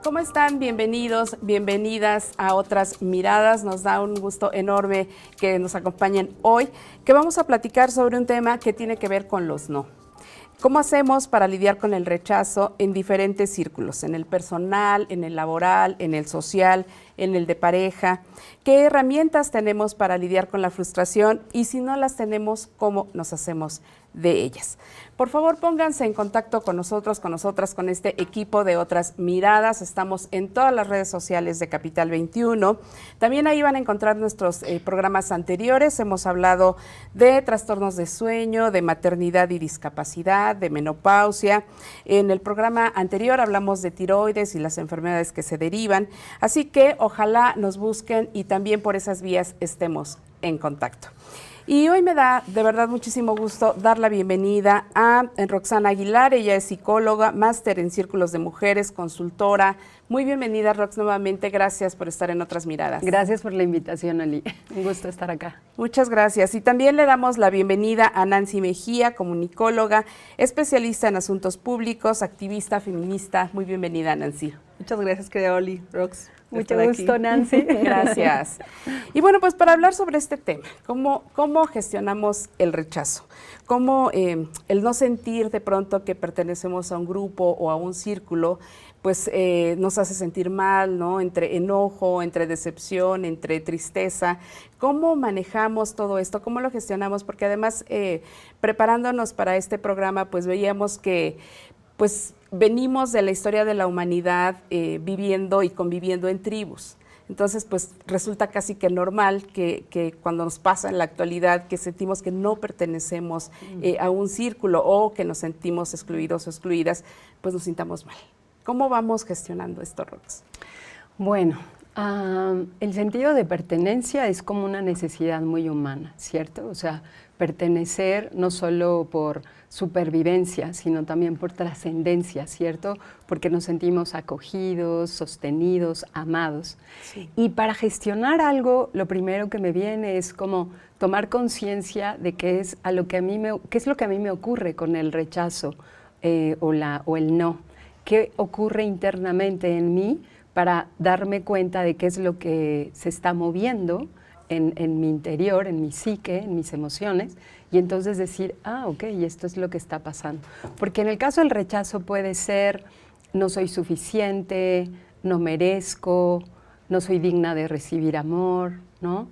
¿Cómo están? Bienvenidos, bienvenidas a Otras Miradas. Nos da un gusto enorme que nos acompañen hoy, que vamos a platicar sobre un tema que tiene que ver con los no. ¿Cómo hacemos para lidiar con el rechazo en diferentes círculos? En el personal, en el laboral, en el social, en el de pareja. ¿Qué herramientas tenemos para lidiar con la frustración? Y si no las tenemos, ¿cómo nos hacemos de ellas? Por favor, pónganse en contacto con nosotros, con nosotras, con este equipo de Otras Miradas. Estamos en todas las redes sociales de Capital 21. También ahí van a encontrar nuestros programas anteriores. Hemos hablado de trastornos de sueño, de maternidad y discapacidad, de menopausia. En el programa anterior hablamos de tiroides y las enfermedades que se derivan. Así que ojalá nos busquen y también por esas vías estemos en contacto. Y hoy me da de verdad muchísimo gusto dar la bienvenida a Roxana Aguilar. Ella es psicóloga, máster en círculos de mujeres, consultora. Muy bienvenida, Rox, nuevamente. Gracias por estar en Otras Miradas. Gracias por la invitación, Ali. Un gusto estar acá. Muchas gracias. Y también le damos la bienvenida a Nancy Mejía, comunicóloga, especialista en asuntos públicos, activista feminista. Muy bienvenida, Nancy. Muchas gracias, querida Oli, Rox. Mucho gusto, aquí. Nancy. Gracias. Y bueno, pues para hablar sobre este tema, ¿cómo gestionamos el rechazo? ¿Cómo el no sentir de pronto que pertenecemos a un grupo o a un círculo, pues nos hace sentir mal, ¿no? Entre enojo, entre decepción, entre tristeza. ¿Cómo manejamos todo esto? ¿Cómo lo gestionamos? Porque además, preparándonos para este programa, pues veíamos que pues venimos de la historia de la humanidad viviendo y conviviendo en tribus. Entonces, pues resulta casi que normal que cuando nos pasa en la actualidad que sentimos que no pertenecemos a un círculo o que nos sentimos excluidos o excluidas, pues nos sintamos mal. ¿Cómo vamos gestionando esto, Rox? Bueno, el sentido de pertenencia es como una necesidad muy humana, ¿cierto? O sea, pertenecer no solo por supervivencia, sino también por trascendencia, ¿cierto? Porque nos sentimos acogidos, sostenidos, amados. Sí. Y para gestionar algo, lo primero que me viene es como tomar conciencia de qué es lo que a mí me ocurre con el rechazo o el no. ¿Qué ocurre internamente en mí para darme cuenta de qué es lo que se está moviendo en mi interior, en mi psique, en mis emociones, y entonces decir, ok, esto es lo que está pasando. Porque en el caso del rechazo puede ser, no soy suficiente, no merezco, no soy digna de recibir amor, ¿no?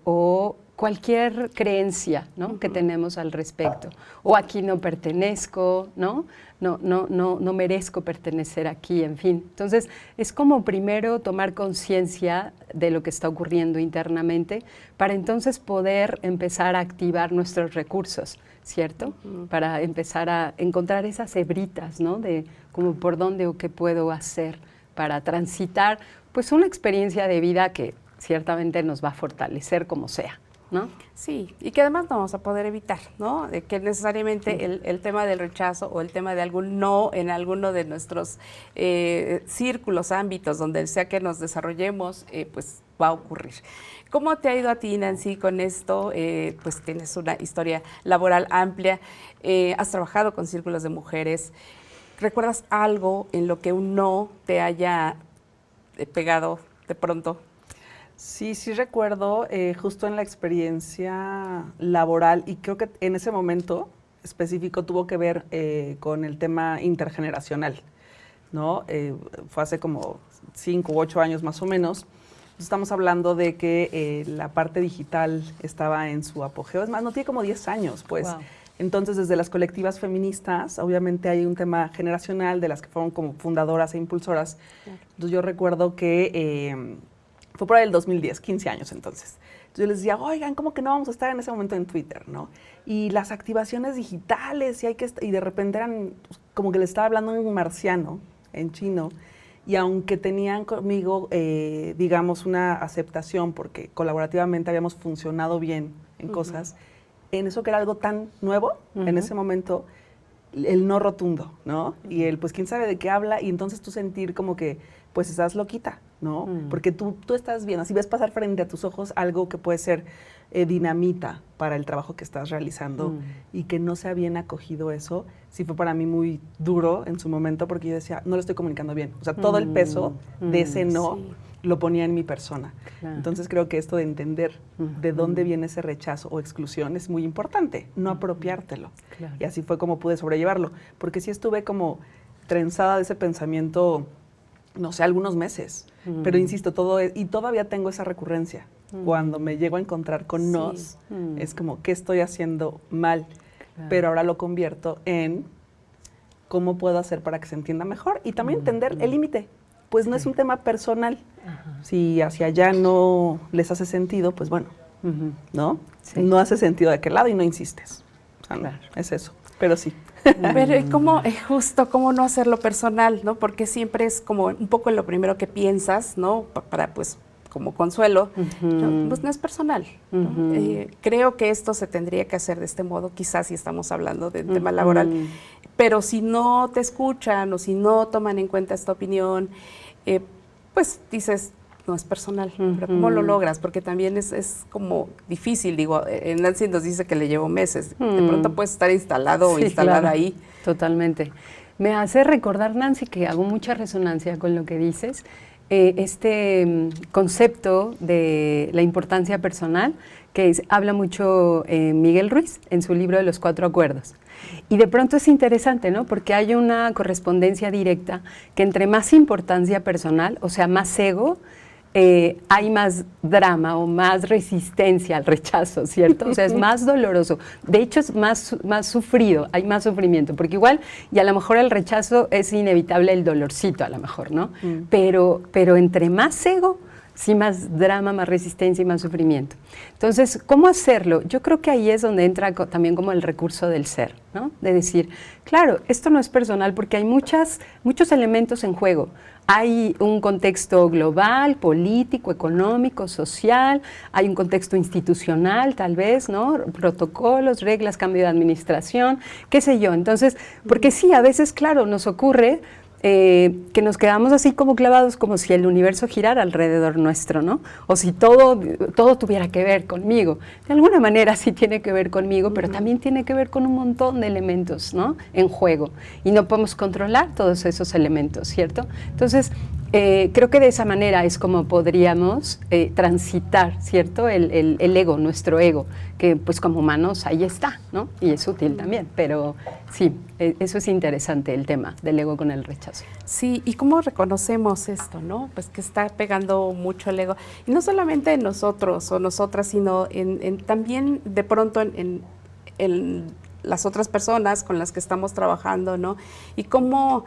O cualquier creencia, ¿no? Que tenemos al respecto. O aquí no pertenezco, ¿no? No merezco pertenecer aquí, en fin. Entonces, es como primero tomar conciencia de lo que está ocurriendo internamente para entonces poder empezar a activar nuestros recursos, ¿cierto? Para empezar a encontrar esas hebritas, ¿no? De como por dónde o qué puedo hacer para transitar, pues una experiencia de vida que ciertamente nos va a fortalecer como sea, ¿no? Sí, y que además no vamos a poder evitar, ¿no? De que necesariamente el tema del rechazo o el tema de algún no en alguno de nuestros círculos, ámbitos, donde sea que nos desarrollemos, pues va a ocurrir. ¿Cómo te ha ido a ti, Nancy, con esto? Pues tienes una historia laboral amplia, has trabajado con círculos de mujeres. ¿Recuerdas algo en lo que un no te haya pegado de pronto? Sí recuerdo justo en la experiencia laboral, y creo que en ese momento específico tuvo que ver con el tema intergeneracional, ¿no? Fue hace como 5 u 8 años más o menos. Estamos hablando de que la parte digital estaba en su apogeo, es más, no tiene como 10 años, pues. Wow. Entonces, desde las colectivas feministas, obviamente hay un tema generacional de las que fueron como fundadoras e impulsoras. Entonces, yo recuerdo que fue por ahí el 2010, 15 años entonces. Entonces yo les decía, oigan, ¿cómo que no vamos a estar en ese momento en Twitter, no? Y las activaciones digitales, y de repente eran como que les estaba hablando en marciano, en chino, y aunque tenían conmigo, digamos, una aceptación, porque colaborativamente habíamos funcionado bien en cosas, en eso que era algo tan nuevo, en ese momento, el no rotundo, ¿no? Y el, pues, quién sabe de qué habla, y entonces tú sentir como que, pues, estás loquita, ¿no? Porque tú estás bien, así ves pasar frente a tus ojos algo que puede ser dinamita para el trabajo que estás realizando y que no sea bien acogido eso, sí fue para mí muy duro en su momento porque yo decía, no lo estoy comunicando bien. O sea, todo el peso de ese no lo ponía en mi persona. Claro. Entonces creo que esto de entender de dónde viene ese rechazo o exclusión es muy importante, no apropiártelo. Claro. Y así fue como pude sobrellevarlo, porque sí estuve como trenzada de ese pensamiento, no sé, algunos meses, pero insisto, y todavía tengo esa recurrencia. Cuando me llego a encontrar con nos, es como, ¿qué estoy haciendo mal? Claro. Pero ahora lo convierto en cómo puedo hacer para que se entienda mejor y también entender el límite. Pues no es un tema personal. Si hacia allá no les hace sentido, pues bueno, ¿no? Sí. No hace sentido de aquel lado y no insistes. O sea, claro. No, es eso, pero sí. Pero ¿cómo, justo, cómo no hacerlo personal, ¿no? Porque siempre es como un poco lo primero que piensas, ¿no? Para pues, como consuelo, ¿no? Pues no es personal, ¿no? Creo que esto se tendría que hacer de este modo, quizás si estamos hablando de tema laboral, pero si no te escuchan o si no toman en cuenta esta opinión, pues dices, no es personal, pero ¿cómo lo logras? Porque también es como difícil, digo, Nancy nos dice que le llevó meses, de pronto puedes estar instalado o instalada claro, ahí. Totalmente. Me hace recordar, Nancy, que hago mucha resonancia con lo que dices, este concepto de la importancia personal que habla mucho Miguel Ruiz en su libro de los 4 acuerdos. Y de pronto es interesante, ¿no? Porque hay una correspondencia directa que entre más importancia personal, o sea, más ego, hay más drama o más resistencia al rechazo, ¿cierto? O sea, es más doloroso. De hecho, es más sufrido, hay más sufrimiento, porque igual, y a lo mejor el rechazo es inevitable el dolorcito, a lo mejor, ¿no? Pero entre más ego, sí, más drama, más resistencia y más sufrimiento. Entonces, ¿cómo hacerlo? Yo creo que ahí es donde entra también como el recurso del ser, ¿no? De decir, claro, esto no es personal porque hay muchos elementos en juego. Hay un contexto global, político, económico, social, hay un contexto institucional tal vez, ¿no? Protocolos, reglas, cambio de administración, qué sé yo. Entonces, porque sí, a veces, claro, nos ocurre que nos quedamos así como clavados, como si el universo girara alrededor nuestro, ¿no? O si todo tuviera que ver conmigo. De alguna manera sí tiene que ver conmigo, pero también tiene que ver con un montón de elementos, ¿no? En juego. Y no podemos controlar todos esos elementos, ¿cierto? Entonces, creo que de esa manera es como podríamos transitar, ¿cierto? El ego, nuestro ego, que pues como humanos ahí está, ¿no? Y es útil también, pero sí, eso es interesante, el tema del ego con el rechazo. Sí, ¿y cómo reconocemos esto, no? Pues que está pegando mucho el ego, y no solamente en nosotros o nosotras, sino también de pronto en las otras personas con las que estamos trabajando, ¿no? Y cómo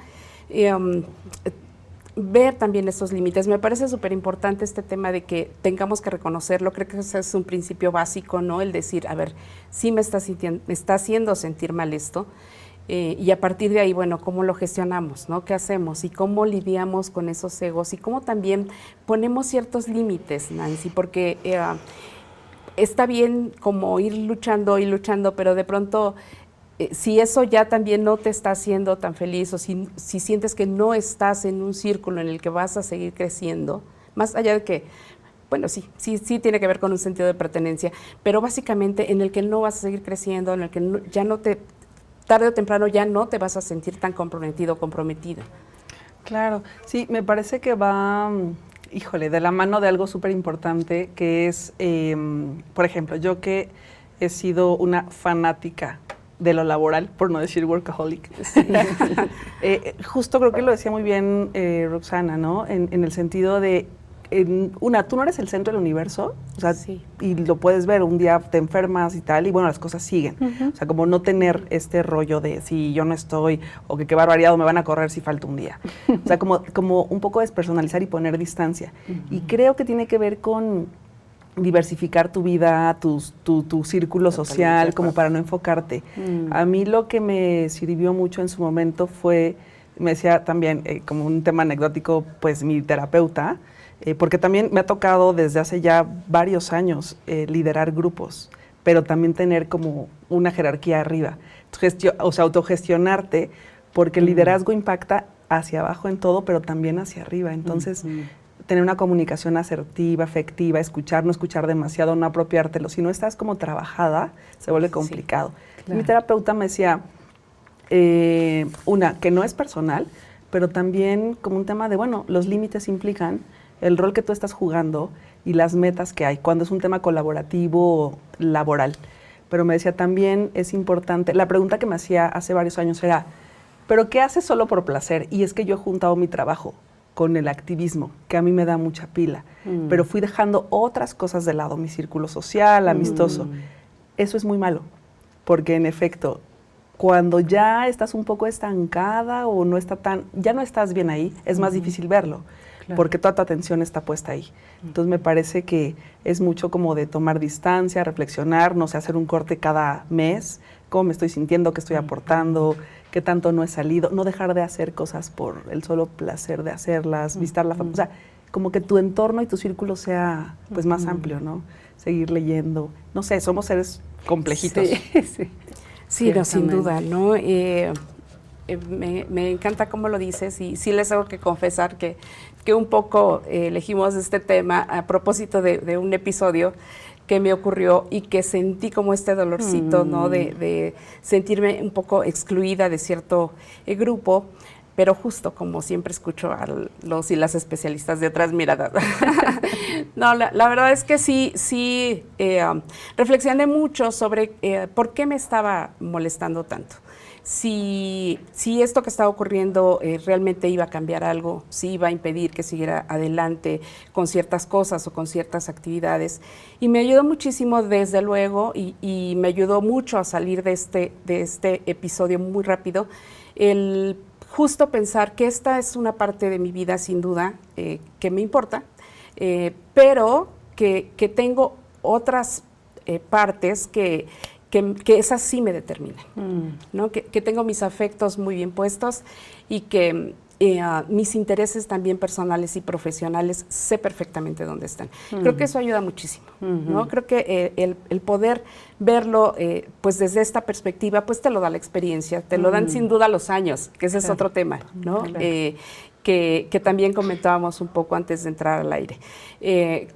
ver también estos límites. Me parece súper importante este tema de que tengamos que reconocerlo. Creo que ese es un principio básico, ¿no? El decir, a ver, sí me está haciendo sentir mal esto, y a partir de ahí, bueno, ¿cómo lo gestionamos, no? ¿Qué hacemos? Y cómo lidiamos con esos egos y cómo también ponemos ciertos límites, Nancy, porque está bien como ir luchando, pero de pronto si eso ya también no te está haciendo tan feliz o si sientes que no estás en un círculo en el que vas a seguir creciendo, más allá de que, bueno, sí tiene que ver con un sentido de pertenencia, pero básicamente en el que no vas a seguir creciendo, en el que ya no tarde o temprano ya no te vas a sentir tan comprometido o comprometida. Claro, sí, me parece que va, híjole, de la mano de algo súper importante que es, por ejemplo, yo que he sido una fanática de lo laboral, por no decir workaholic. Sí. Justo creo que lo decía muy bien Roxana, ¿no? En el sentido de, tú no eres el centro del universo, o sea, sí. Y lo puedes ver, un día te enfermas y tal, y bueno, las cosas siguen. O sea, como no tener este rollo de si yo no estoy, o que qué barbaridad, me van a correr si falta un día. O sea, como un poco despersonalizar y poner distancia. Y creo que tiene que ver con diversificar tu vida, tu círculo social, como para no enfocarte. A mí lo que me sirvió mucho en su momento fue, me decía también, como un tema anecdótico, pues mi terapeuta, porque también me ha tocado desde hace ya varios años liderar grupos, pero también tener como una jerarquía arriba. autogestionarte, porque el liderazgo impacta hacia abajo en todo, pero también hacia arriba. Entonces, tener una comunicación asertiva, afectiva, no escuchar demasiado, no apropiártelo. Si no estás como trabajada, se vuelve complicado. Sí, claro. Mi terapeuta me decía, que no es personal, pero también como un tema de, bueno, los límites implican el rol que tú estás jugando y las metas que hay, cuando es un tema colaborativo o laboral. Pero me decía también es importante, la pregunta que me hacía hace varios años era, ¿pero qué haces solo por placer? Y es que yo he juntado mi trabajo con el activismo, que a mí me da mucha pila, pero fui dejando otras cosas de lado, mi círculo social, amistoso. Eso es muy malo, porque en efecto, cuando ya estás un poco estancada o ya no estás bien ahí, es más difícil verlo, porque toda tu atención está puesta ahí. Entonces me parece que es mucho como de tomar distancia, reflexionar, no sé, hacer un corte cada mes, cómo me estoy sintiendo, qué estoy aportando, qué tanto no he salido, no dejar de hacer cosas por el solo placer de hacerlas, visitar la familia, o sea, como que tu entorno y tu círculo sea pues más amplio, ¿no? Seguir leyendo, no sé, somos seres complejitos. Sí, no, sin duda, ¿no? Me encanta cómo lo dices y sí les tengo que confesar que un poco elegimos este tema a propósito de un episodio que me ocurrió y que sentí como este dolorcito, ¿no? De sentirme un poco excluida de cierto grupo, pero justo como siempre escucho a los y las especialistas de otras miradas. No, la verdad es que sí, reflexioné mucho sobre por qué me estaba molestando tanto. Si esto que estaba ocurriendo realmente iba a cambiar algo, si iba a impedir que siguiera adelante con ciertas cosas o con ciertas actividades. Y me ayudó muchísimo, desde luego, y me ayudó mucho a salir de este episodio muy rápido, el justo pensar que esta es una parte de mi vida, sin duda, que me importa, pero que tengo otras partes que esas sí me determinan, ¿no? Que tengo mis afectos muy bien puestos y que mis intereses también personales y profesionales sé perfectamente dónde están. Creo que eso ayuda muchísimo, ¿no? Creo que el poder verlo pues desde esta perspectiva, pues te lo da la experiencia, te lo dan sin duda los años, que ese es otro tema, ¿no? Que también comentábamos un poco antes de entrar al aire.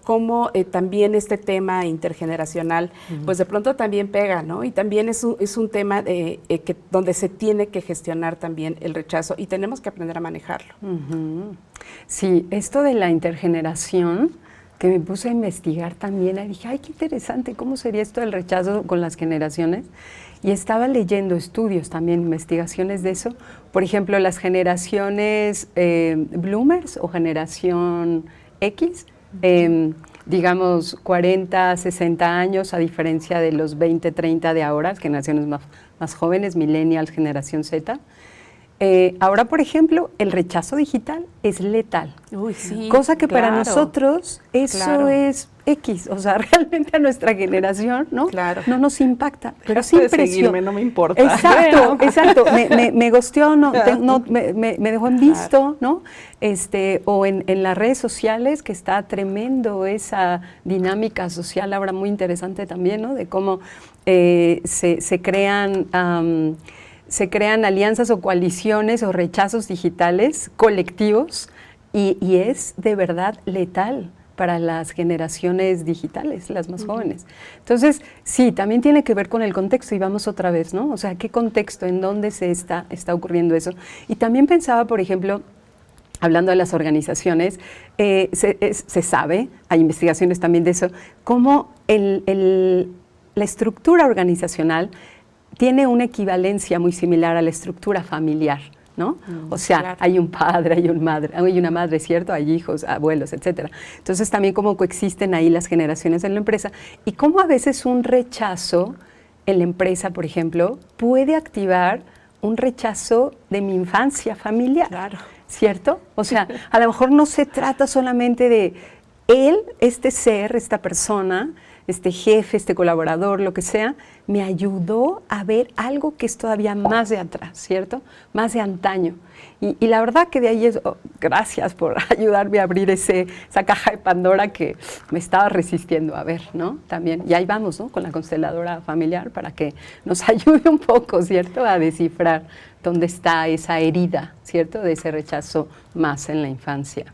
Cómo también este tema intergeneracional, pues de pronto también pega, ¿no? Y también es un tema donde se tiene que gestionar también el rechazo y tenemos que aprender a manejarlo. Sí, esto de la intergeneración, que me puse a investigar también, y dije, ay, qué interesante, ¿cómo sería esto del rechazo con las generaciones? Y estaba leyendo estudios también, investigaciones de eso. Por ejemplo, las generaciones Bloomers o generación X, digamos 40, 60 años, a diferencia de los 20, 30 de ahora, generaciones más jóvenes, millennials, generación Z. Ahora, por ejemplo, el rechazo digital es letal. Uy, sí, cosa que para nosotros eso es X, o sea, realmente a nuestra generación, ¿no? No nos impacta, pero sí seguirme, no me importa. Exacto, me gosteó, me dejó en visto, ¿no? O en las redes sociales, que está tremendo esa dinámica social ahora muy interesante también, ¿no? De cómo se crean alianzas o coaliciones o rechazos digitales colectivos y es de verdad letal para las generaciones digitales, las más jóvenes. Entonces, sí, también tiene que ver con el contexto y vamos otra vez, ¿no? O sea, ¿qué contexto? ¿En dónde se está ocurriendo eso? Y también pensaba, por ejemplo, hablando de las organizaciones, se sabe, hay investigaciones también de eso, cómo la estructura organizacional tiene una equivalencia muy similar a la estructura familiar, ¿no? O sea, claro, hay un padre, hay una madre, ¿cierto? Hay hijos, abuelos, etcétera. Entonces también cómo coexisten ahí las generaciones en la empresa y cómo a veces un rechazo en la empresa, por ejemplo, puede activar un rechazo de mi infancia familiar, claro, ¿cierto? O sea, a lo mejor no se trata solamente de él, este ser, esta persona, este jefe, este colaborador, lo que sea, me ayudó a ver algo que es todavía más de atrás, ¿cierto? Más de antaño. Y la verdad que de ahí es, gracias por ayudarme a abrir esa caja de Pandora que me estaba resistiendo a ver, ¿no? También, y ahí vamos, ¿no? Con la consteladora familiar para que nos ayude un poco, ¿cierto? A descifrar dónde está esa herida, ¿cierto? De ese rechazo más en la infancia.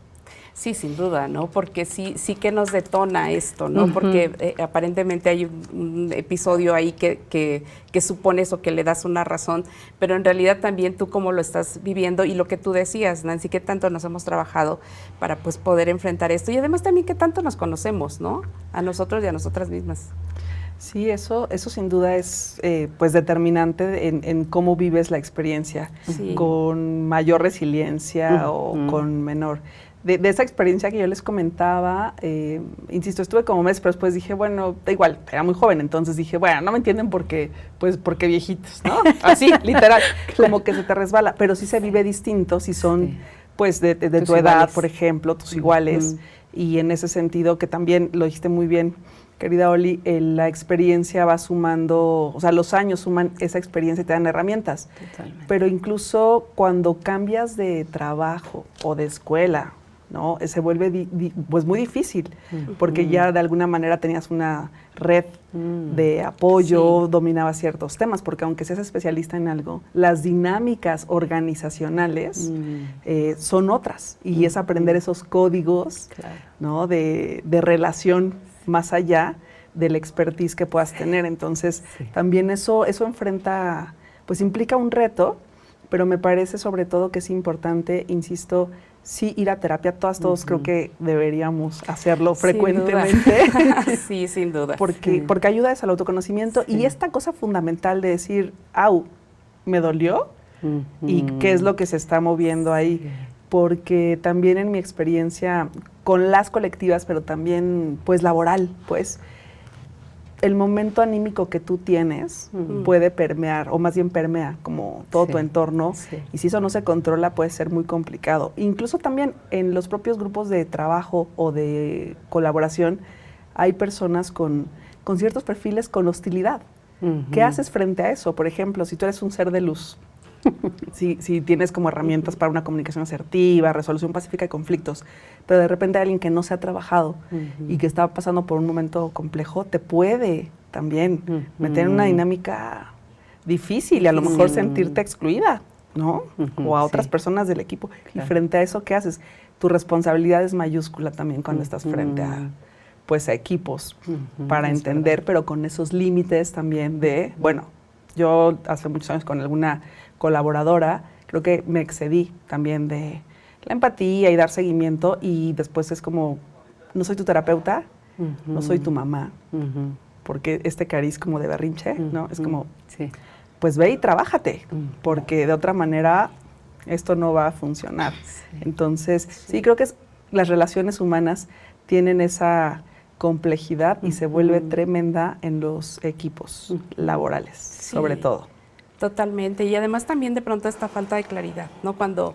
Sí, sin duda, ¿no? Porque sí que nos detona esto, ¿no? Porque aparentemente hay un episodio ahí que supone eso, que le das una razón, pero en realidad también tú cómo lo estás viviendo y lo que tú decías, Nancy, qué tanto nos hemos trabajado para pues poder enfrentar esto y además también qué tanto nos conocemos, ¿no? A nosotros y a nosotras mismas. Sí, eso sin duda es pues determinante en cómo vives la experiencia, con mayor resiliencia o con menor. De esa experiencia que yo les comentaba, insisto, estuve como mes, pero después dije, bueno, da igual, era muy joven, entonces dije, bueno, no me entienden porque viejitos, ¿no? Así, literal, como que se te resbala, pero sí se vive distinto si son, pues, de tu edad, por ejemplo, tus iguales, y en ese sentido, que también lo dijiste muy bien, querida Oli, la experiencia va sumando, o sea, los años suman esa experiencia y te dan herramientas. Totalmente. Pero incluso cuando cambias de trabajo o de escuela, ¿no? Se vuelve pues muy difícil, porque ya de alguna manera tenías una red de apoyo, dominabas ciertos temas, porque aunque seas especialista en algo, las dinámicas organizacionales son otras, y es aprender esos códigos, ¿no? de relación más allá del expertise que puedas tener. Entonces, también eso enfrenta, pues implica un reto, pero me parece sobre todo que es importante, insisto, sí ir a terapia. Todos creo que deberíamos hacerlo frecuentemente. Sí, sin duda. Porque ayuda al autoconocimiento y esta cosa fundamental de decir, au, me dolió, y qué es lo que se está moviendo ahí. Porque también en mi experiencia con las colectivas, pero también pues laboral, pues el momento anímico que tú tienes puede permear, o más bien permea como todo tu entorno, y si eso no se controla puede ser muy complicado. Incluso también en los propios grupos de trabajo o de colaboración hay personas con ciertos perfiles con hostilidad. ¿Qué haces frente a eso? Por ejemplo, si tú eres un ser de luz, si tienes como herramientas para una comunicación asertiva, resolución pacífica de conflictos, pero de repente hay alguien que no se ha trabajado y que está pasando por un momento complejo, te puede también meter en una dinámica difícil y a lo mejor sentirte excluida, ¿no? O a otras personas del equipo. Y frente a eso, ¿qué haces? Tu responsabilidad es mayúscula también cuando estás frente a, pues, a equipos para entender, pero con esos límites también de, bueno, yo hace muchos años con alguna colaboradora, creo que me excedí también de la empatía y dar seguimiento, y después es como, no soy tu terapeuta, no soy tu mamá, porque este cariz como de berrinche, ¿no? Es como, pues ve y trabájate, porque de otra manera esto no va a funcionar. Entonces, sí, creo que las relaciones humanas tienen esa complejidad y se vuelve tremenda en los equipos laborales, sobre todo. Totalmente, y además también de pronto esta falta de claridad, ¿no? Cuando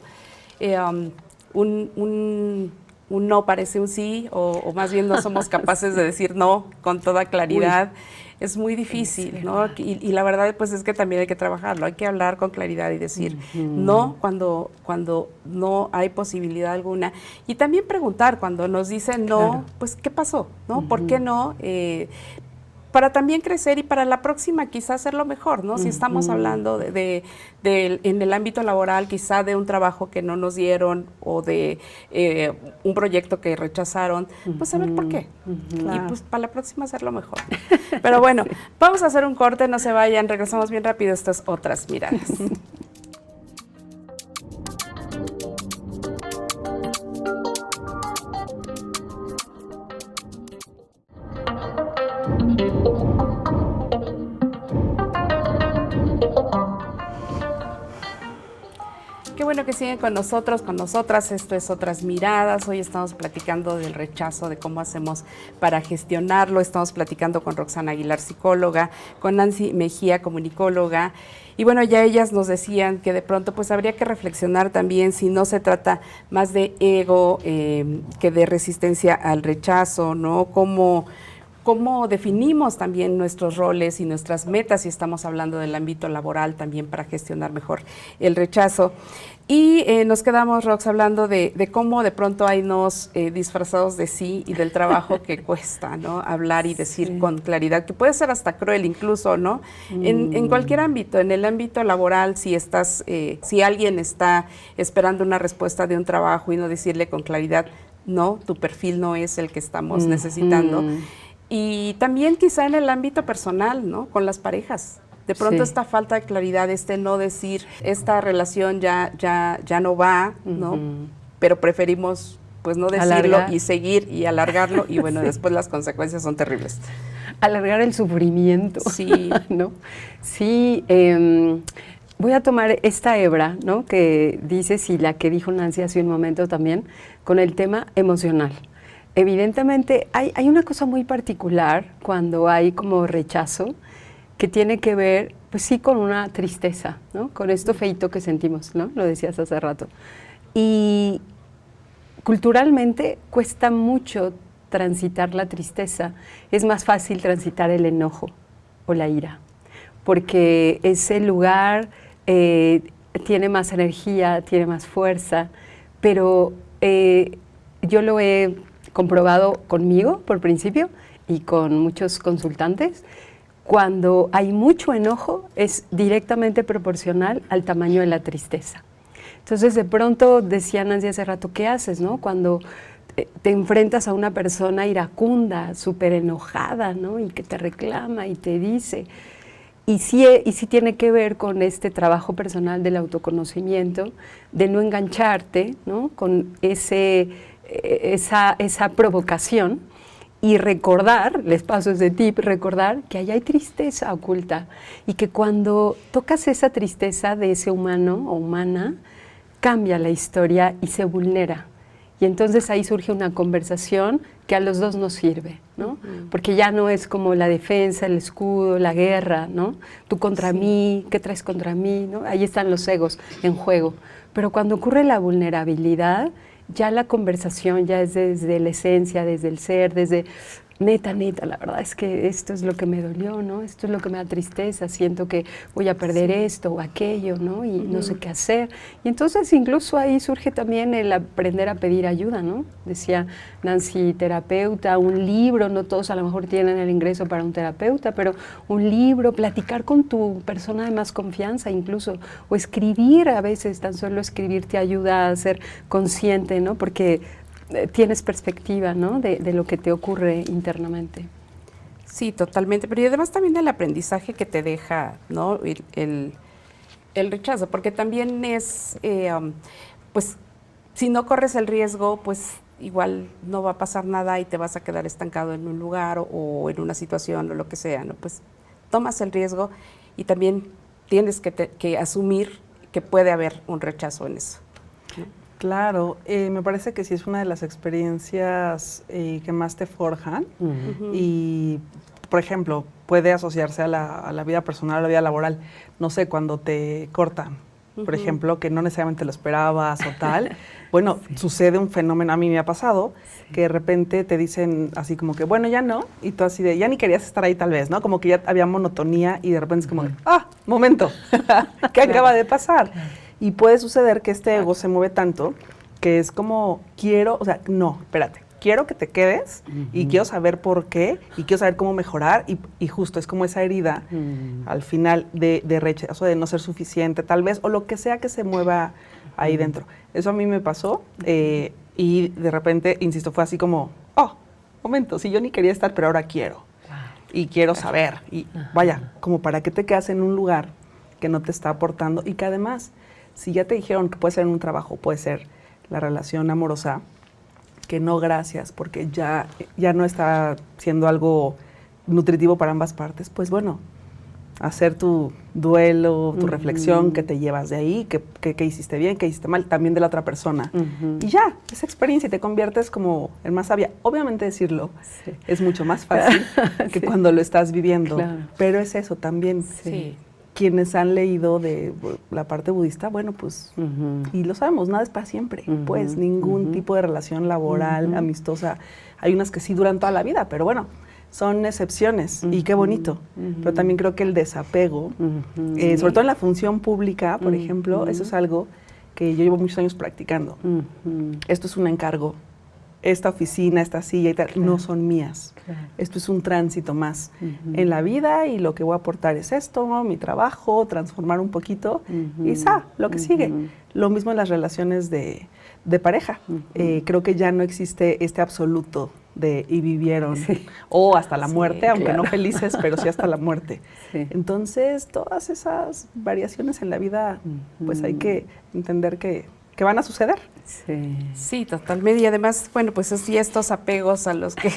un no parece un sí, o más bien no somos capaces de decir no con toda claridad, es muy difícil, ¿no? Y la verdad pues es que también hay que trabajarlo, hay que hablar con claridad y decir no cuando no hay posibilidad alguna. Y también preguntar cuando nos dicen no, pues ¿qué pasó? ¿No? ¿Por qué no? Para también crecer y para la próxima quizás hacerlo mejor, ¿no? Si estamos hablando en el ámbito laboral, quizá de un trabajo que no nos dieron o de un proyecto que rechazaron, pues saber por qué. Y pues para la próxima hacerlo mejor. Pero bueno, vamos a hacer un corte, no se vayan, regresamos bien rápido a estas otras miradas. Qué bueno que siguen con nosotros, con nosotras. Esto es Otras Miradas. Hoy estamos platicando del rechazo, de cómo hacemos para gestionarlo. Estamos platicando con Roxana Aguilar, psicóloga, con Nancy Mejía, comunicóloga. Y bueno, ya ellas nos decían que de pronto pues habría que reflexionar también si no se trata más de ego que de resistencia al rechazo, ¿no? cómo definimos también nuestros roles y nuestras metas, si estamos hablando del ámbito laboral también para gestionar mejor el rechazo. Y nos quedamos, Rox, hablando de cómo de pronto hay nos disfrazados de sí y del trabajo que cuesta, ¿no? Hablar y decir con claridad, que puede ser hasta cruel incluso, ¿no? En cualquier ámbito, en el ámbito laboral, si si alguien está esperando una respuesta de un trabajo y no decirle con claridad, no, tu perfil no es el que estamos necesitando. Y también quizá en el ámbito personal, ¿no? Con las parejas. De pronto esta falta de claridad, no decir, esta relación ya no va, ¿no? Pero preferimos pues no decirlo y seguir y alargarlo y bueno, después las consecuencias son terribles. Alargar el sufrimiento. Sí. ¿No? Sí, voy a tomar esta hebra, ¿no? Que dices y la que dijo Nancy hace un momento también, con el tema emocional. Evidentemente hay una cosa muy particular cuando hay como rechazo, que tiene que ver, pues sí, con una tristeza, ¿no? Con esto feito que sentimos, ¿no? Lo decías hace rato. Y culturalmente cuesta mucho transitar la tristeza. Es más fácil transitar el enojo o la ira, porque ese lugar tiene más energía, tiene más fuerza, pero yo lo he comprobado conmigo, por principio, y con muchos consultantes. Cuando hay mucho enojo, es directamente proporcional al tamaño de la tristeza. Entonces, de pronto, decía Nancy hace rato, ¿qué haces, no? Cuando te enfrentas a una persona iracunda, súper enojada, ¿no? Y que te reclama y te dice. Y sí tiene que ver con este trabajo personal del autoconocimiento, de no engancharte, ¿no? Con esa provocación. Y recordar, les paso ese tip, recordar que allá hay tristeza oculta y que cuando tocas esa tristeza de ese humano o humana, cambia la historia y se vulnera. Y entonces ahí surge una conversación que a los dos nos sirve, ¿no? Porque ya no es como la defensa, el escudo, la guerra, ¿no? Tú contra mí, ¿qué traes contra mí? ¿No? Ahí están los egos en juego. Pero cuando ocurre la vulnerabilidad, ya la conversación ya es desde la esencia, desde el ser, desde neta, la verdad es que esto es lo que me dolió, ¿no? Esto es lo que me da tristeza, siento que voy a perder esto o aquello, ¿no? Y no sé qué hacer. Y entonces incluso ahí surge también el aprender a pedir ayuda, ¿no? Decía Nancy, terapeuta, un libro, no todos a lo mejor tienen el ingreso para un terapeuta, pero un libro, platicar con tu persona de más confianza incluso, o escribir a veces, tan solo escribir te ayuda a ser consciente, ¿no? Porque tienes perspectiva, ¿no? de lo que te ocurre internamente. Sí, totalmente, pero y además también el aprendizaje que te deja, ¿no? El rechazo, porque también es, pues, si no corres el riesgo, pues igual no va a pasar nada y te vas a quedar estancado en un lugar o en una situación o lo que sea, ¿no? Pues tomas el riesgo y también tienes que asumir que puede haber un rechazo en eso, ¿no? Claro, me parece que sí es una de las experiencias que más te forjan y, por ejemplo, puede asociarse a la vida personal, a la vida laboral. No sé, cuando te cortan, por ejemplo, que no necesariamente lo esperabas o tal. Bueno, sucede un fenómeno, a mí me ha pasado, que de repente te dicen así como que, bueno, ya no, y tú así de, ya ni querías estar ahí tal vez, ¿no? Como que ya había monotonía y de repente es como, momento, ¿qué acaba de pasar? Y puede suceder que este ego se mueve tanto que es como, no, espérate, quiero que te quedes y quiero saber por qué y quiero saber cómo mejorar y justo es como esa herida al final de rechazo, de no ser suficiente tal vez, o lo que sea que se mueva ahí dentro. Eso a mí me pasó y de repente, insisto, fue así como, momento, si yo ni quería estar, pero ahora quiero. Y quiero saber. Y vaya, como para qué te quedas en un lugar que no te está aportando y que además, si ya te dijeron que puede ser en un trabajo, puede ser la relación amorosa, que no, gracias, porque ya no está siendo algo nutritivo para ambas partes, pues bueno, hacer tu duelo, tu reflexión, que te llevas de ahí, que hiciste bien, que hiciste mal, también de la otra persona. Y ya, esa experiencia y te conviertes como en más sabia. Obviamente decirlo es mucho más fácil que cuando lo estás viviendo, pero es eso también. Quienes han leído de la parte budista, bueno, pues, y lo sabemos, nada es para siempre, pues, ningún tipo de relación laboral, amistosa. Hay unas que sí duran toda la vida, pero bueno, son excepciones y qué bonito. Pero también creo que el desapego, sobre todo en la función pública, por ejemplo, eso es algo que yo llevo muchos años practicando. Esto es un encargo. Esta oficina, esta silla y tal, no son mías. Esto es un tránsito más en la vida y lo que voy a aportar es esto, mi trabajo, transformar un poquito y lo que sigue. Lo mismo en las relaciones de pareja. Creo que ya no existe este absoluto de y vivieron o hasta la muerte, aunque no felices, pero sí hasta la muerte. Entonces, todas esas variaciones en la vida, pues hay que entender que van a suceder. Sí, totalmente. Y además, bueno, pues sí, estos apegos a los que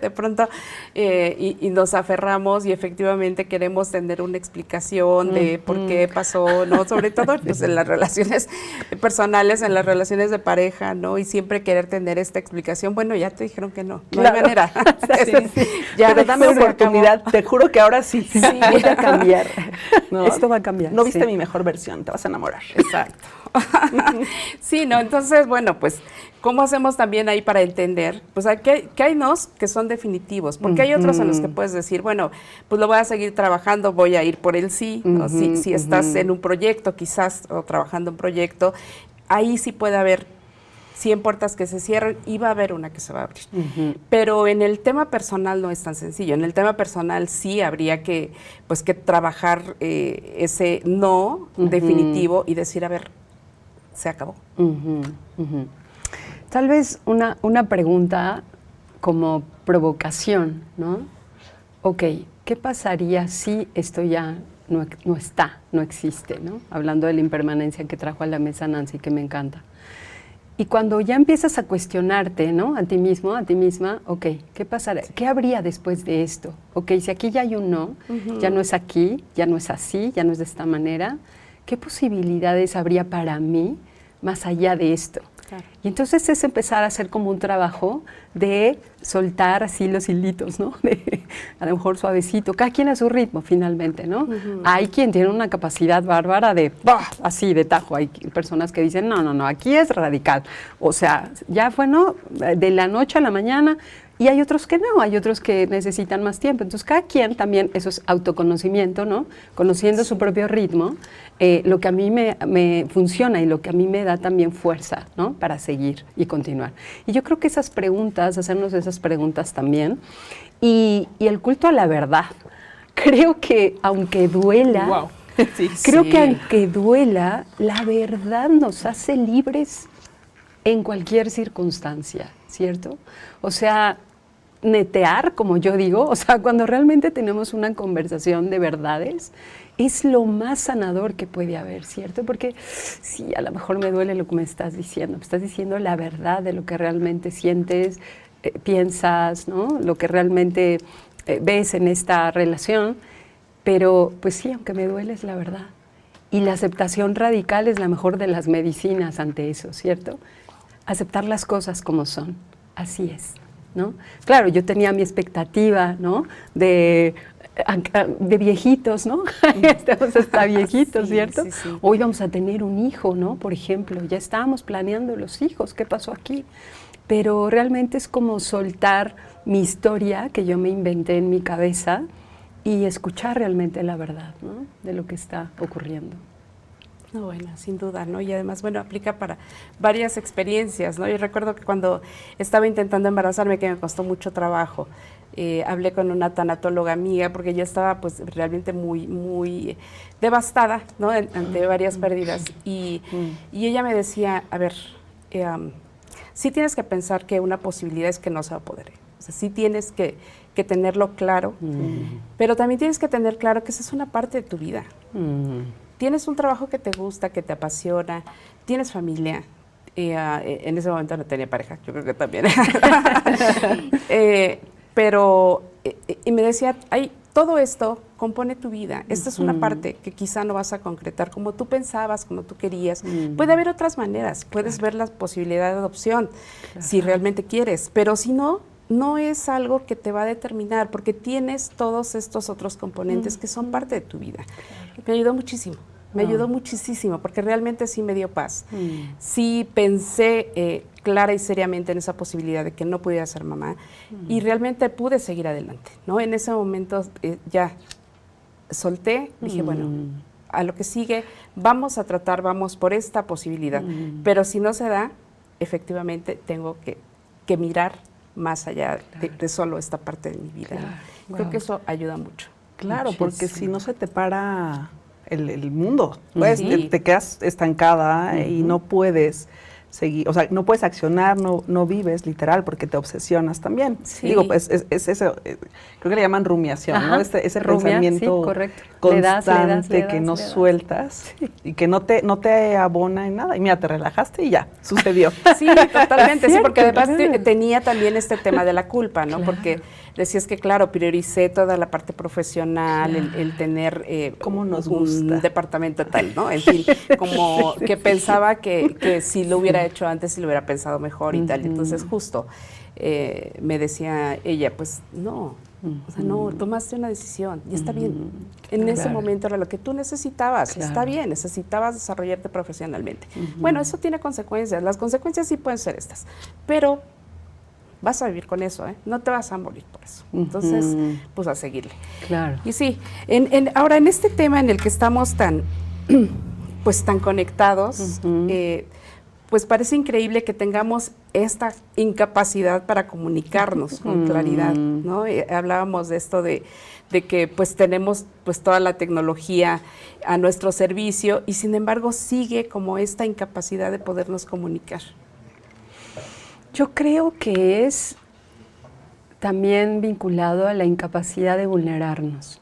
de pronto y nos aferramos y efectivamente queremos tener una explicación de por qué pasó, ¿no? Sobre todo pues, en las relaciones personales, en las relaciones de pareja, ¿no? Y siempre querer tener esta explicación. Bueno, ya te dijeron que no hay manera. Ya, pero dame oportunidad, te juro que ahora sí. Voy a cambiar. No, esto va a cambiar. No viste mi mejor versión, te vas a enamorar. Exacto. Sí, ¿no? Entonces, bueno, pues, ¿cómo hacemos también ahí para entender? Pues que hay nos que son definitivos, porque hay otros en los que puedes decir, bueno, pues lo voy a seguir trabajando, voy a ir por el sí, ¿no? Si estás en un proyecto quizás, o trabajando en un proyecto, ahí sí puede haber 100 puertas que se cierran y va a haber una que se va a abrir. Pero en el tema personal no es tan sencillo. En el tema personal sí habría que, pues, que trabajar ese no definitivo y decir, a ver, se acabó. Tal vez una pregunta como provocación, ¿no? Ok, ¿qué pasaría si esto ya no está, no existe, ¿no? Hablando de la impermanencia que trajo a la mesa Nancy, que me encanta. Y cuando ya empiezas a cuestionarte, ¿no? A ti mismo, a ti misma, ok, ¿qué pasará? ¿Qué habría después de esto? Ok, si aquí ya hay un no, ya no es aquí, ya no es así, ya no es de esta manera, ¿qué posibilidades habría para mí más allá de esto? Claro. Y entonces es empezar a hacer como un trabajo de soltar así los hilitos, ¿no? A lo mejor suavecito, cada quien a su ritmo finalmente, ¿no? Hay quien tiene una capacidad bárbara de, así de tajo, hay personas que dicen, no, aquí es radical, o sea, ya fue, ¿no? De la noche a la mañana. Y hay otros que no, hay otros que necesitan más tiempo. Entonces, cada quien también, eso es autoconocimiento, ¿no? Conociendo su propio ritmo, lo que a mí me funciona y lo que a mí me da también fuerza, ¿no? Para seguir y continuar. Y yo creo que esas preguntas, hacernos esas preguntas también, y el culto a la verdad. Creo que aunque duela, que aunque duela, la verdad nos hace libres en cualquier circunstancia, ¿cierto? O sea, netear, como yo digo, o sea, cuando realmente tenemos una conversación de verdades, es lo más sanador que puede haber, ¿cierto? Porque sí, a lo mejor me duele lo que me estás diciendo la verdad de lo que realmente sientes, piensas, ¿no? Lo que realmente ves en esta relación, pero pues sí, aunque me duele es la verdad. Y la aceptación radical es la mejor de las medicinas ante eso, ¿cierto? Aceptar las cosas como son, así es, ¿no? Claro, yo tenía mi expectativa, ¿no? De viejitos, ¿no? Estamos hasta viejitos, ¿cierto? Sí. Hoy vamos a tener un hijo, ¿no? Por ejemplo, ya estábamos planeando los hijos, ¿qué pasó aquí? Pero realmente es como soltar mi historia que yo me inventé en mi cabeza y escuchar realmente la verdad, ¿no? De lo que está ocurriendo. No, bueno, sin duda, ¿no? Y además, bueno, aplica para varias experiencias, ¿no? Yo recuerdo que cuando estaba intentando embarazarme, que me costó mucho trabajo, hablé con una tanatóloga amiga porque yo estaba pues realmente muy devastada, ¿no? Ante varias pérdidas. Y ella me decía, a ver, sí tienes que pensar que una posibilidad es que no se va a poder. O sea, sí tienes que tenerlo claro, pero también tienes que tener claro que esa es una parte de tu vida. Tienes un trabajo que te gusta, que te apasiona, tienes familia. En ese momento no tenía pareja, yo creo que también. Pero me decía, todo esto compone tu vida. Esta es una parte que quizá no vas a concretar como tú pensabas, como tú querías. Puede haber otras maneras. Puedes ver la posibilidad de adopción, si realmente quieres. Pero si no, no es algo que te va a determinar, porque tienes todos estos otros componentes que son parte de tu vida. Me ayudó muchísimo. Me ayudó muchísimo porque realmente sí me dio paz. Sí pensé clara y seriamente en esa posibilidad de que no pudiera ser mamá y realmente pude seguir adelante, ¿no? En ese momento ya solté, dije, bueno, a lo que sigue, vamos a tratar, vamos por esta posibilidad, pero si no se da, efectivamente tengo que mirar más allá de solo esta parte de mi vida. ¿No? Creo que eso ayuda mucho. Claro, porque si no se te para el mundo, pues te quedas estancada y no puedes seguir, o sea, no puedes accionar, no vives literal porque te obsesionas también. Sí. Digo, pues es eso, creo que le llaman rumiación, ¿no? Ese pensamiento constante que no sueltas y que no te abona en nada. Y mira, te relajaste y ya, sucedió. Sí, totalmente, sí, porque además tenía también este tema de la culpa, ¿no? Porque decías que, claro, prioricé toda la parte profesional, el tener ¿Cómo nos un gusta? departamento tal, ¿no? En fin, como que pensaba que si lo hubiera hecho antes, si lo hubiera pensado mejor y tal. Entonces, justo me decía ella, pues no, o sea, no, tomaste una decisión y está bien. En ese momento era lo que tú necesitabas, está bien, necesitabas desarrollarte profesionalmente. Bueno, eso tiene consecuencias, las consecuencias sí pueden ser estas, pero vas a vivir con eso, no te vas a morir por eso. Entonces, pues a seguirle. Claro. Y sí, ahora en este tema en el que estamos tan conectados, pues parece increíble que tengamos esta incapacidad para comunicarnos con claridad, ¿no? Hablábamos de esto de que pues tenemos pues toda la tecnología a nuestro servicio y sin embargo sigue como esta incapacidad de podernos comunicar. Yo creo que es también vinculado a la incapacidad de vulnerarnos.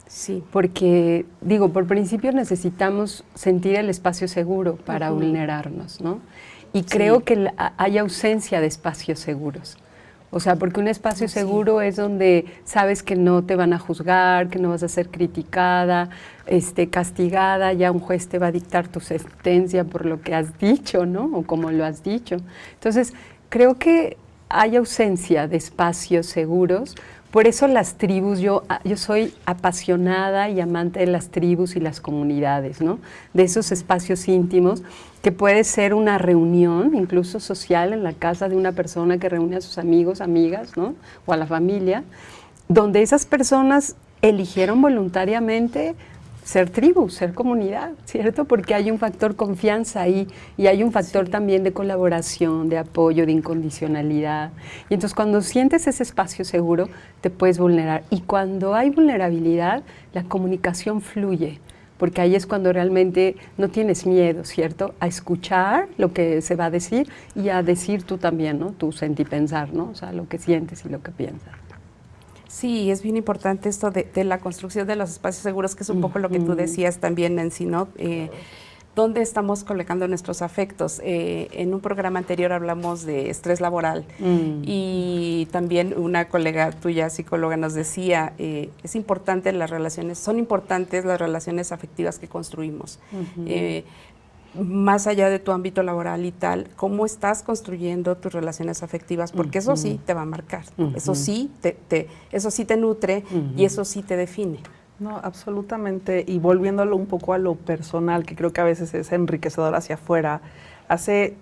Sí. Porque, digo, por principio necesitamos sentir el espacio seguro para vulnerarnos, ¿no? Y creo que hay ausencia de espacios seguros. O sea, porque un espacio seguro es donde sabes que no te van a juzgar, que no vas a ser criticada, castigada, ya un juez te va a dictar tu sentencia por lo que has dicho, ¿no? O como lo has dicho. Entonces, creo que hay ausencia de espacios seguros. Por eso las tribus, yo soy apasionada y amante de las tribus y las comunidades, ¿no? De esos espacios íntimos, que puede ser una reunión, incluso social, en la casa de una persona que reúne a sus amigos, amigas, ¿no? O a la familia, donde esas personas eligieron voluntariamente ser tribu, ser comunidad, ¿cierto? Porque hay un factor confianza ahí y hay un factor también de colaboración, de apoyo, de incondicionalidad. Y entonces cuando sientes ese espacio seguro, te puedes vulnerar. Y cuando hay vulnerabilidad, la comunicación fluye, porque ahí es cuando realmente no tienes miedo, ¿cierto? A escuchar lo que se va a decir y a decir tú también, ¿no? Tu sentipensar, ¿no? O sea, lo que sientes y lo que piensas. Sí, es bien importante esto de la construcción de los espacios seguros, que es un poco lo que tú decías también, Nancy, ¿no? ¿Dónde estamos colocando nuestros afectos? En un programa anterior hablamos de estrés laboral y también una colega tuya, psicóloga, nos decía, es importante son importantes las relaciones afectivas que construimos. Más allá de tu ámbito laboral y tal, cómo estás construyendo tus relaciones afectivas, porque eso sí te va a marcar, eso sí te nutre y eso sí te define. No, absolutamente. Y volviéndolo un poco a lo personal, que creo que a veces es enriquecedor hacia afuera. Hace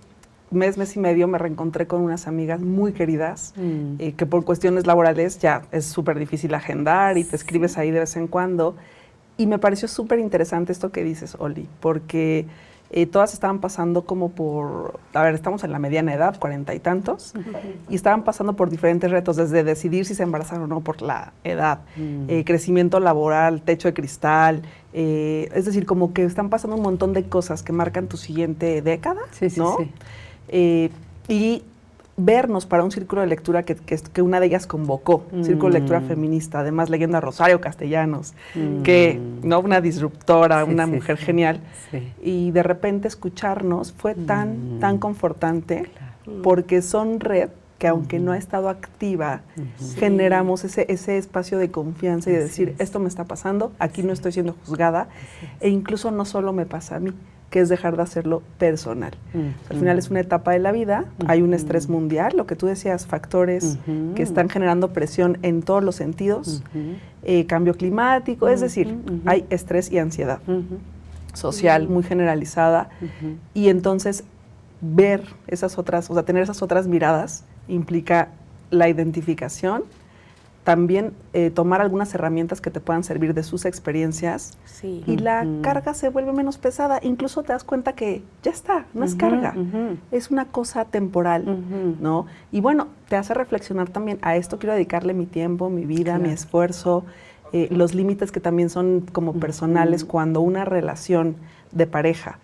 mes y medio me reencontré con unas amigas muy queridas, que por cuestiones laborales ya es súper difícil agendar y te escribes ahí de vez en cuando. Y me pareció súper interesante esto que dices, Oli, porque todas estaban pasando como por, estamos en la mediana edad, 40 y tantos, y estaban pasando por diferentes retos, desde decidir si se embarazaron o no por la edad, crecimiento laboral, techo de cristal, es decir, como que están pasando un montón de cosas que marcan tu siguiente década, ¿no? Y vernos para un círculo de lectura que una de ellas convocó, círculo de lectura feminista, además leyendo a Rosario Castellanos, que no una disruptora, una mujer genial, y de repente escucharnos fue tan confortante, porque son red que aunque no ha estado activa, generamos ese espacio de confianza y de decir, esto me está pasando, aquí no estoy siendo juzgada, e incluso no solo me pasa a mí, que es dejar de hacerlo personal. Al final es una etapa de la vida, hay un estrés mundial, lo que tú decías, factores que están generando presión en todos los sentidos, cambio climático, es decir, hay estrés y ansiedad. social muy generalizada, y entonces ver esas otras, o sea, tener esas otras miradas implica la identificación, también tomar algunas herramientas que te puedan servir de sus experiencias, y la carga se vuelve menos pesada. Incluso te das cuenta que ya está, no es carga, es una cosa temporal, ¿no? Y bueno, te hace reflexionar también, a esto quiero dedicarle mi tiempo, mi vida, mi esfuerzo, los límites que también son como personales cuando una relación de pareja,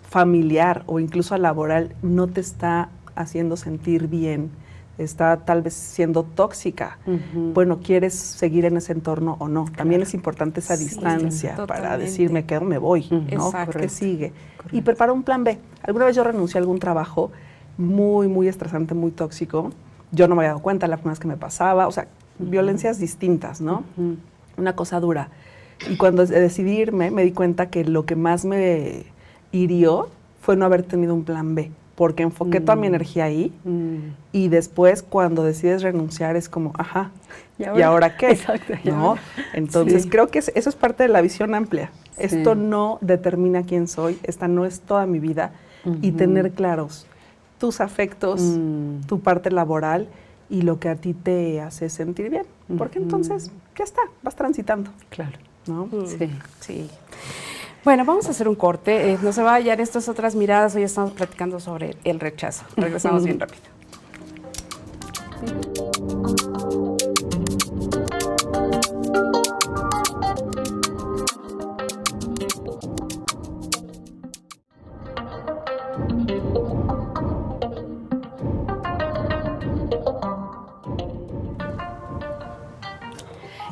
familiar o incluso laboral no te está haciendo sentir bien, está tal vez siendo tóxica. Bueno, ¿quieres seguir en ese entorno o no? También es importante esa distancia para decir, me quedo, me voy, ¿no? ¿Qué sigue? Y prepara un plan B. Alguna vez yo renuncié a algún trabajo muy, muy estresante, muy tóxico. Yo no me había dado cuenta la primera vez que me pasaba. O sea, violencias distintas, ¿no? Una cosa dura. Y cuando decidí irme, me di cuenta que lo que más me hirió fue no haber tenido un plan B, porque enfoqué toda mi energía ahí, y después cuando decides renunciar es como, ajá, ¿y ahora qué? Exacto, ¿no? Entonces creo que eso es parte de la visión amplia. Esto no determina quién soy, esta no es toda mi vida, y tener claros tus afectos, tu parte laboral y lo que a ti te hace sentir bien, porque entonces ya está, vas transitando. Claro. ¿No? Sí. Bueno, vamos a hacer un corte. No se vayan, estas otras miradas. Hoy estamos platicando sobre el rechazo. Regresamos bien rápido.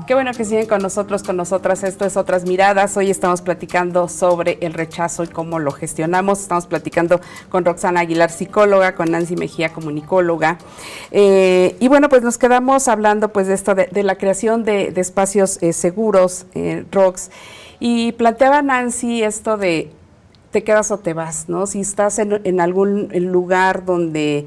Qué bueno que siguen con nosotros, con nosotras. Esto es Otras Miradas. Hoy estamos platicando sobre el rechazo y cómo lo gestionamos. Estamos platicando con Roxana Aguilar, psicóloga, con Nancy Mejía, comunicóloga. Y bueno, pues nos quedamos hablando pues de esto, de la creación de espacios seguros, Rox. Y planteaba Nancy esto de te quedas o te vas, ¿no? Si estás en algún lugar donde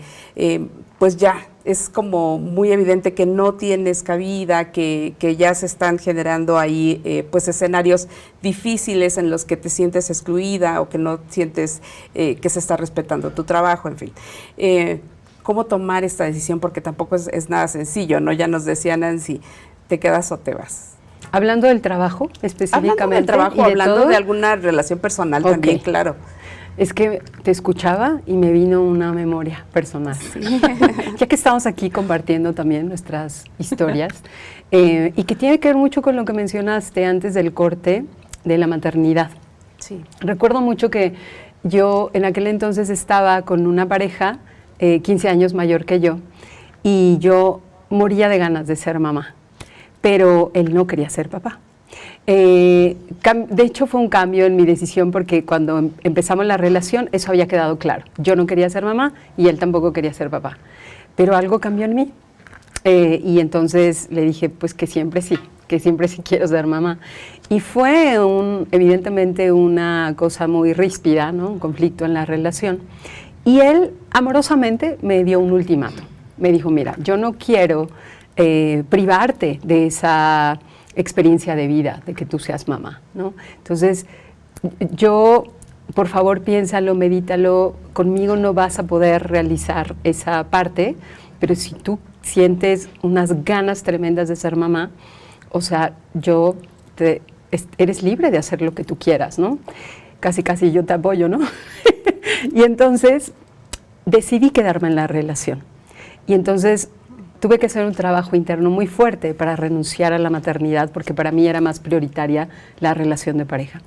pues ya es como muy evidente que no tienes cabida, que ya se están generando ahí pues escenarios difíciles en los que te sientes excluida o que no sientes que se está respetando tu trabajo, en fin. ¿Cómo tomar esta decisión? Porque tampoco es nada sencillo, ¿no? Ya nos decía Nancy, te quedas o te vas. Hablando del trabajo específicamente. Hablando del trabajo, hablando de alguna relación personal también, claro. Es que te escuchaba y me vino una memoria personal. Ya que estamos aquí compartiendo también nuestras historias, y que tiene que ver mucho con lo que mencionaste antes del corte de la maternidad. Sí. Recuerdo mucho que yo en aquel entonces estaba con una pareja 15 años mayor que yo, y yo moría de ganas de ser mamá, pero él no quería ser papá. De hecho fue un cambio en mi decisión porque cuando empezamos la relación eso había quedado claro. Yo no quería ser mamá y él tampoco quería ser papá. Pero algo cambió en mí y entonces le dije pues que siempre sí quiero ser mamá. Y fue evidentemente una cosa muy ríspida, ¿no? Un conflicto en la relación. Y él amorosamente me dio un ultimátum. Me dijo, mira, yo no quiero privarte de esa experiencia de vida, de que tú seas mamá, ¿no? Entonces, por favor, piénsalo, medítalo, conmigo no vas a poder realizar esa parte, pero si tú sientes unas ganas tremendas de ser mamá, o sea, eres libre de hacer lo que tú quieras, ¿no? Casi yo te apoyo, ¿no? Y entonces, decidí quedarme en la relación. Y entonces, tuve que hacer un trabajo interno muy fuerte para renunciar a la maternidad, porque para mí era más prioritaria la relación de pareja.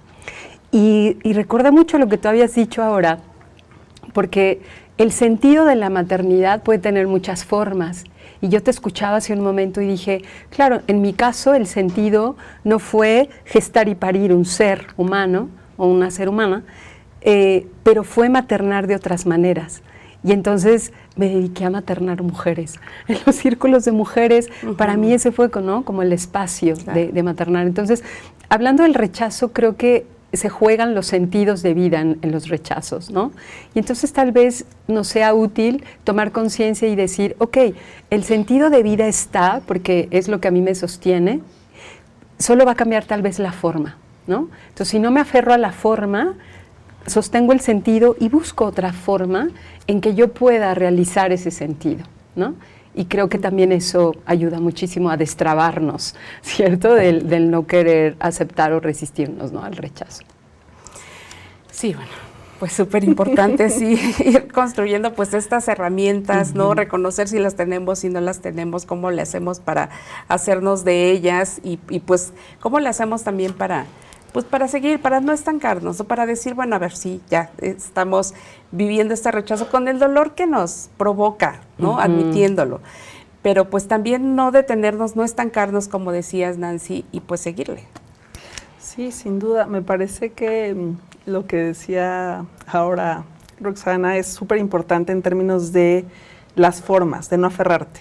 Y recuerda mucho lo que tú habías dicho ahora, porque el sentido de la maternidad puede tener muchas formas. Y yo te escuchaba hace un momento y dije, claro, en mi caso el sentido no fue gestar y parir un ser humano o una ser humana, pero fue maternar de otras maneras. Y entonces me dediqué a maternar mujeres. En los círculos de mujeres, para mí ese fue, ¿no?, como el espacio de maternar. Entonces, hablando del rechazo, creo que se juegan los sentidos de vida en los rechazos, ¿no? Y entonces tal vez nos sea útil tomar conciencia y decir, ok, el sentido de vida está, porque es lo que a mí me sostiene, solo va a cambiar tal vez la forma. ¿no? Entonces, si no me aferro a la forma, sostengo el sentido y busco otra forma en que yo pueda realizar ese sentido, ¿no? Y creo que también eso ayuda muchísimo a destrabarnos, ¿cierto? Del no querer aceptar o resistirnos, ¿no? Al rechazo. Sí, bueno, pues súper importante, sí, ir construyendo pues estas herramientas, ¿no? Reconocer si las tenemos, si no las tenemos, cómo le hacemos para hacernos de ellas y pues cómo le hacemos también para seguir, para no estancarnos, o para decir, bueno, a ver si ya estamos viviendo este rechazo con el dolor que nos provoca, ¿no? Admitiéndolo. Pero pues también no detenernos, no estancarnos, como decías, Nancy, y pues seguirle. Sí, sin duda. Me parece que lo que decía ahora Roxana es súper importante en términos de las formas, de no aferrarte.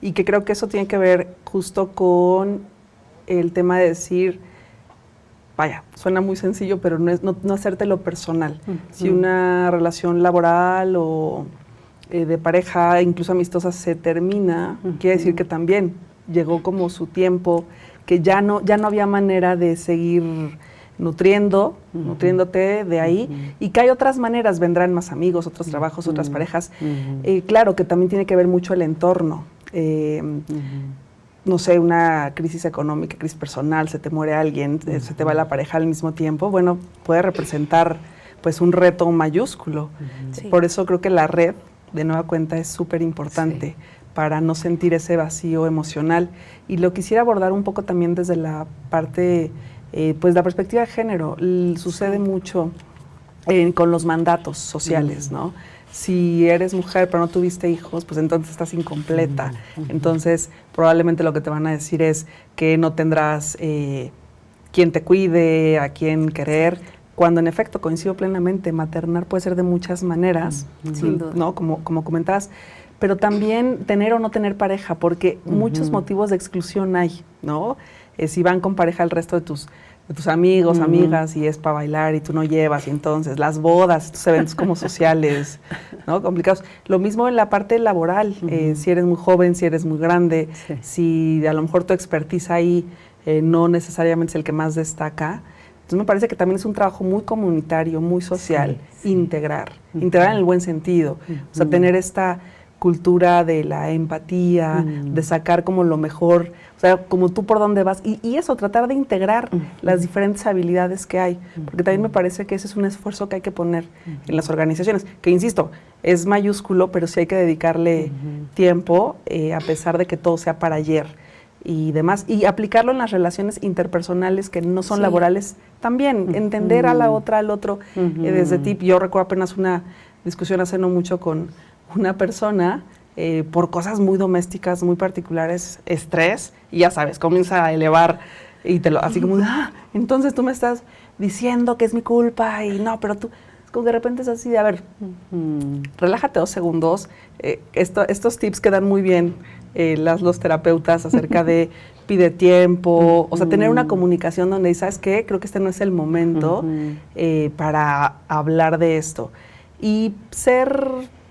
Y que creo que eso tiene que ver justo con el tema de decir, vaya, suena muy sencillo, pero no hacértelo personal. Si una relación laboral o de pareja, incluso amistosa, se termina, quiere decir que también llegó como su tiempo, que ya no había manera de seguir nutriéndote de ahí, y que hay otras maneras, vendrán más amigos, otros trabajos, otras parejas. Claro que también tiene que ver mucho el entorno. No sé, una crisis económica, crisis personal, se te muere alguien, se te va la pareja al mismo tiempo, bueno, puede representar pues un reto mayúsculo. Sí. Por eso creo que la red, de nueva cuenta, es súper importante para no sentir ese vacío emocional. Y lo quisiera abordar un poco también desde la parte, pues la perspectiva de género. Sucede mucho con los mandatos sociales, ¿no? Si eres mujer pero no tuviste hijos, pues entonces estás incompleta. Entonces probablemente lo que te van a decir es que no tendrás quien te cuide, a quien querer, cuando en efecto coincido plenamente, maternar puede ser de muchas maneras, sin duda, ¿no? Como comentabas, pero también tener o no tener pareja, porque muchos motivos de exclusión hay, ¿no? Si van con pareja el resto de tus amigos, amigas, y es para bailar y tú no llevas, y entonces las bodas, estos eventos como sociales, ¿no? Complicados. Lo mismo en la parte laboral, si eres muy joven, si eres muy grande, si a lo mejor tu expertise ahí no necesariamente es el que más destaca. Entonces me parece que también es un trabajo muy comunitario, muy social, integrar en el buen sentido, o sea, tener esta cultura de la empatía, de sacar como lo mejor, o sea, como tú por dónde vas, y eso, tratar de integrar las diferentes habilidades que hay, porque también me parece que ese es un esfuerzo que hay que poner en las organizaciones, que insisto, es mayúsculo, pero sí hay que dedicarle tiempo, a pesar de que todo sea para ayer y demás, y aplicarlo en las relaciones interpersonales que no son laborales también, entender a la otra, al otro, desde ti. Yo recuerdo apenas una discusión hace no mucho con una persona por cosas muy domésticas, muy particulares, estrés, y ya sabes, comienza a elevar y así como, entonces tú me estás diciendo que es mi culpa y no, pero tú, como de repente es así de, a ver, relájate 2 segundos, estos tips quedan muy bien los terapeutas acerca de pide tiempo, o sea, tener una comunicación donde, ¿sabes qué? Creo que este no es el momento para hablar de esto. Y ser,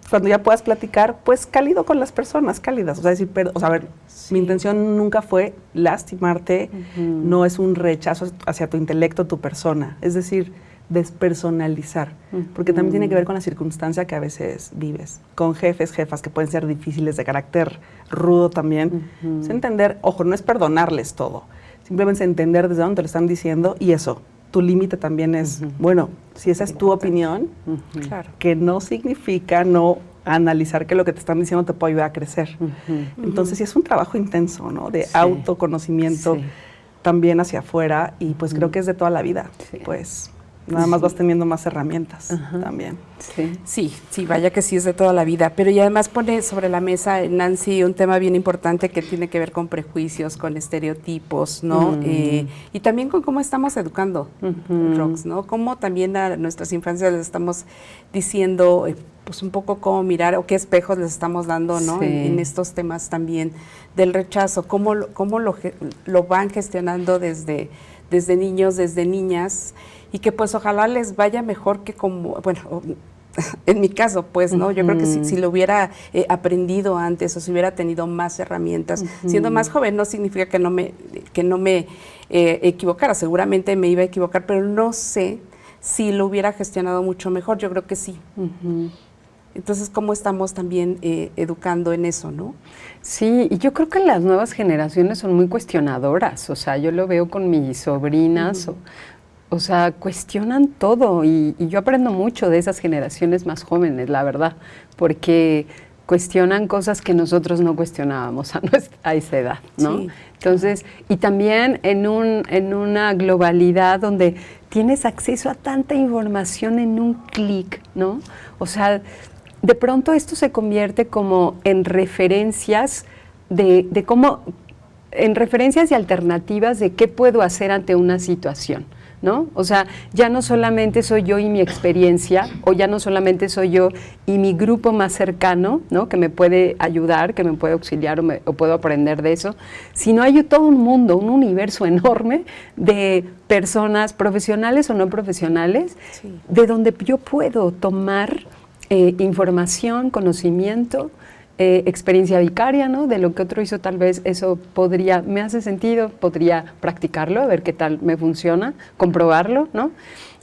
cuando ya puedas platicar, pues cálido con las personas, cálidas. O sea, decir, a ver, mi intención nunca fue lastimarte, no es un rechazo hacia tu intelecto, tu persona. Es decir, despersonalizar, porque también tiene que ver con la circunstancia que a veces vives, con jefes, jefas que pueden ser difíciles, de carácter rudo también. Es entender, ojo, no es perdonarles todo, simplemente es entender desde dónde te lo están diciendo, y eso, tu límite también es, bueno, si esa es tu opinión, que no significa no analizar que lo que te están diciendo te puede ayudar a crecer. Entonces sí es un trabajo intenso, ¿no? De autoconocimiento también hacia afuera, y pues creo que es de toda la vida, pues nada más vas teniendo más herramientas también. Sí, vaya que sí es de toda la vida, pero y además pone sobre la mesa, Nancy, un tema bien importante que tiene que ver con prejuicios, con estereotipos, ¿no? Y también con cómo estamos educando, Rox, ¿no? Cómo también a nuestras infancias les estamos diciendo, pues un poco cómo mirar o qué espejos les estamos dando, ¿no? En estos temas también del rechazo, cómo lo van gestionando desde niños, desde niñas, y que pues ojalá les vaya mejor que como, bueno, en mi caso, pues, ¿no? Yo creo que si lo hubiera aprendido antes o si hubiera tenido más herramientas, siendo más joven, no significa que no me equivocara, seguramente me iba a equivocar, pero no sé si lo hubiera gestionado mucho mejor, yo creo que sí. Entonces, ¿cómo estamos también educando en eso, no? Sí, y yo creo que las nuevas generaciones son muy cuestionadoras, o sea, yo lo veo con mis sobrinas, o sea, cuestionan todo y yo aprendo mucho de esas generaciones más jóvenes, la verdad, porque cuestionan cosas que nosotros no cuestionábamos a esa edad, ¿no? Sí. Entonces, y también en una globalidad donde tienes acceso a tanta información en un clic, ¿no? O sea, de pronto esto se convierte como en referencias de cómo, en referencias y alternativas de qué puedo hacer ante una situación, ¿no? O sea, ya no solamente soy yo y mi experiencia, o ya no solamente soy yo y mi grupo más cercano, ¿no? Que me puede ayudar, que me puede auxiliar o puedo aprender de eso, sino hay todo un mundo, un universo enorme de personas profesionales o no profesionales, de donde yo puedo tomar información, conocimiento, experiencia vicaria, ¿no? De lo que otro hizo, tal vez eso me hace sentido, podría practicarlo, a ver qué tal me funciona, comprobarlo, ¿no?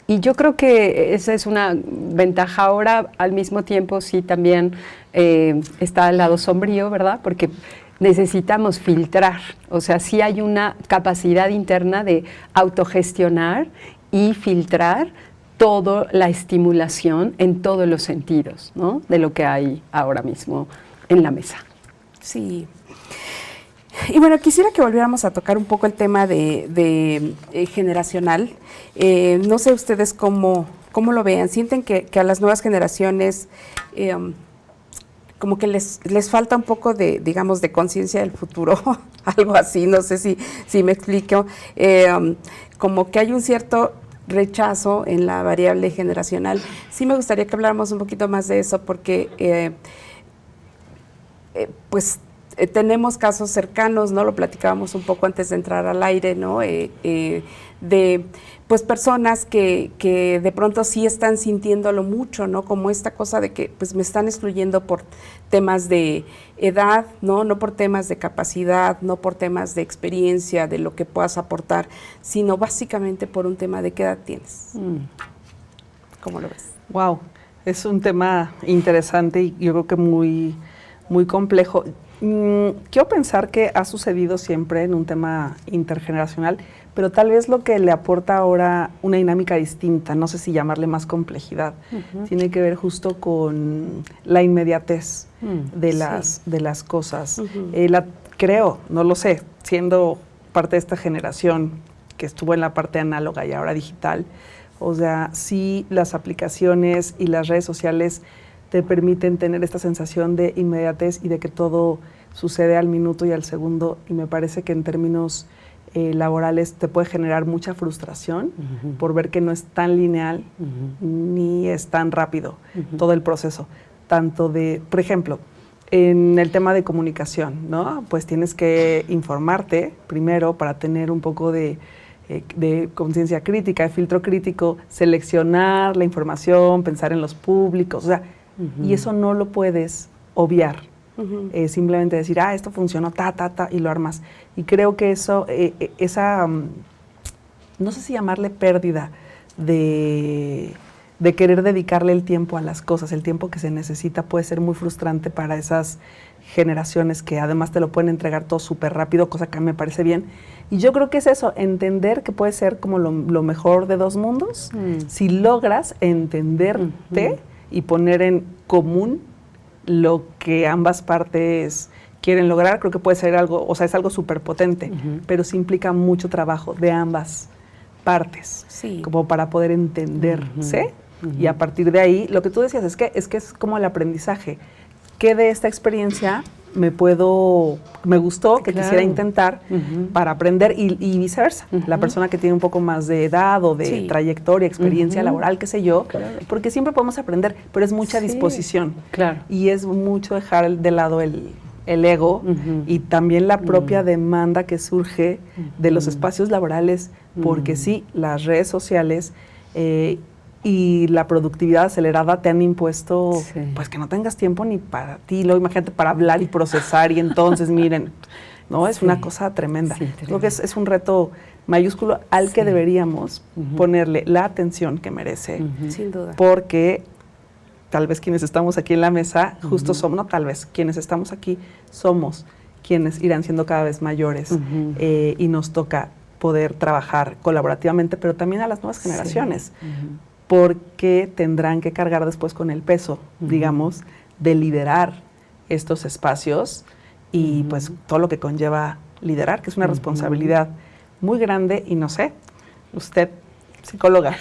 Y yo creo que esa es una ventaja ahora, al mismo tiempo sí también está el lado sombrío, ¿verdad? Porque necesitamos filtrar, o sea, sí hay una capacidad interna de autogestionar y filtrar toda la estimulación en todos los sentidos, ¿no? De lo que hay ahora mismo en la mesa. Sí. Y bueno, quisiera que volviéramos a tocar un poco el tema de generacional. No sé ustedes cómo lo vean. ¿Sienten que a las nuevas generaciones como que les falta un poco de, digamos, de conciencia del futuro? Algo así, no sé si me explico. Como que hay un cierto rechazo en la variable generacional. Sí me gustaría que habláramos un poquito más de eso porque tenemos casos cercanos, ¿no? Lo platicábamos un poco antes de entrar al aire, ¿no? De pues personas que de pronto sí están sintiéndolo mucho, ¿no? Como esta cosa de que pues me están excluyendo por temas de edad, ¿no? No por temas de capacidad, no por temas de experiencia, de lo que puedas aportar, sino básicamente por un tema de qué edad tienes. ¿Cómo lo ves? Wow, es un tema interesante y yo creo que muy, muy complejo. Quiero pensar que ha sucedido siempre en un tema intergeneracional, pero tal vez lo que le aporta ahora una dinámica distinta, no sé si llamarle más complejidad, tiene que ver justo con la inmediatez de las cosas. Creo, no lo sé, siendo parte de esta generación que estuvo en la parte análoga y ahora digital, o sea, sí las aplicaciones y las redes sociales te permiten tener esta sensación de inmediatez y de que todo sucede al minuto y al segundo, y me parece que en términos laborales te puede generar mucha frustración por ver que no es tan lineal ni es tan rápido todo el proceso. Tanto de, por ejemplo, en el tema de comunicación, ¿no? Pues tienes que informarte primero para tener un poco de conciencia crítica, de filtro crítico, seleccionar la información, pensar en los públicos, o sea, y eso no lo puedes obviar. Simplemente decir, esto funcionó, y lo armas. Y creo que eso, no sé si llamarle pérdida de querer dedicarle el tiempo a las cosas, el tiempo que se necesita puede ser muy frustrante para esas generaciones que además te lo pueden entregar todo súper rápido, cosa que a mí me parece bien. Y yo creo que es eso, entender que puede ser como lo mejor de dos mundos, si logras entenderte y poner en común lo que ambas partes quieren lograr, creo que puede ser algo, o sea, es algo súper potente, pero sí implica mucho trabajo de ambas partes, como para poder entenderse, y a partir de ahí, lo que tú decías es que es como el aprendizaje, ¿qué de esta experiencia me gustó, que quisiera intentar para aprender y viceversa? La persona que tiene un poco más de edad o de trayectoria, experiencia laboral, qué sé yo, porque siempre podemos aprender, pero es mucha disposición. Y es mucho dejar de lado el ego y también la propia demanda que surge de los espacios laborales, porque sí, las redes sociales y la productividad acelerada te han impuesto, Sí. pues que no tengas tiempo ni para ti, luego imagínate para hablar y procesar y entonces miren, ¿no? Es Sí. una cosa tremenda. Sí, Creo que es un reto mayúsculo al que Sí. deberíamos ponerle la atención que merece, Sin duda. porque tal vez quienes estamos aquí en la mesa, justo somos, no tal vez, quienes estamos aquí somos quienes irán siendo cada vez mayores y nos toca poder trabajar colaborativamente, pero también a las nuevas generaciones, porque tendrán que cargar después con el peso, digamos, de liderar estos espacios y pues todo lo que conlleva liderar, que es una responsabilidad muy grande y no sé, usted, psicóloga,